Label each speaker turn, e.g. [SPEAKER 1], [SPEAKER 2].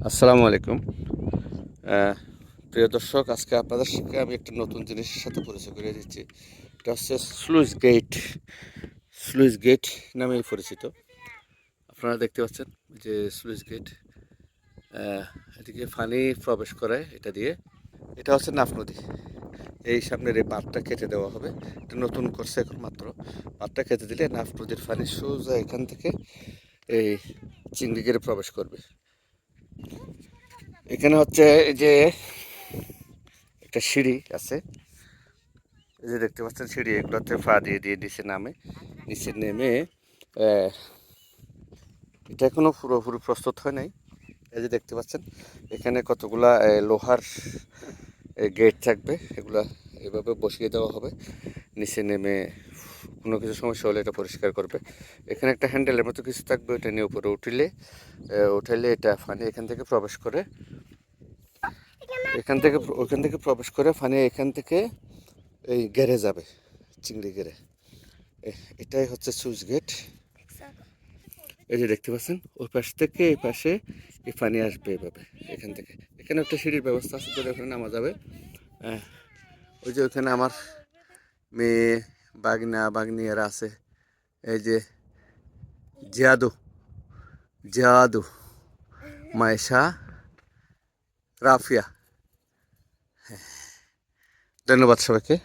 [SPEAKER 1] আসসালামু আলাইকুম। আহ, প্রিয় দর্শক, আজকে আপনাদের সঙ্গে আমি একটা নতুন জিনিসের সাথে পরিচয় করে দিচ্ছি। এটা হচ্ছে স্লুইস গেট। স্লুইস গেট নামেই পরিচিত। আপনারা দেখতে পাচ্ছেন যে স্লুইস গেট, এদিকে পানি প্রবেশ করে এটা দিয়ে। এটা হচ্ছে নাফ নদী। এই সামনের এই বাঁধটা কেটে দেওয়া হবে। এটা নতুন করছে এখন মাত্র। বাঁধটা কেটে দিলে নাফ নদীর পানি সোজা এখান থেকে এই চিংড়িগেরে প্রবেশ করবে। এখানে হচ্ছে এই যে একটা সিঁড়ি আছে, এই যে দেখতে পাচ্ছেন সিঁড়ি, এগুলোতে পা দিয়ে দিয়ে নিচে নামে। নিচে নেমে এটা এখনো পুরোপুরি প্রস্তুত হয় নাই। এই যে দেখতে পাচ্ছেন এখানে কতগুলা লোহার গেট থাকবে, এগুলা এভাবে বসিয়ে দেওয়া হবে। নিচে নেমে কোনো কিছু সমস্যা হলে এটা পরিষ্কার করবে। এখানে একটা হ্যান্ডেলের মতো কিছু থাকবে, ওটা নিয়ে উপরে উঠাইলে এটা পানি এখান থেকে প্রবেশ করে। ওখান থেকে প্রবেশ করে পানি এখান থেকে এই গেরে যাবে, চিংড়ি গেরে। এটাই হচ্ছে সুইচ গেট। এই যে দেখতে পাচ্ছেন ওই পাশ থেকে এই পাশে এই পানি আসবে এভাবে এখান থেকে। এখানে একটা সিঁড়ির ব্যবস্থা আছে, তো ওখানে নামা যাবে। ওই যে ওখানে আমার মেয়ে, বাগনি এরা আছে। এই যে জিয়াদু, জিয়াদু, মায়েশা, রাফিয়া। ধন্যবাদ সবাইকে।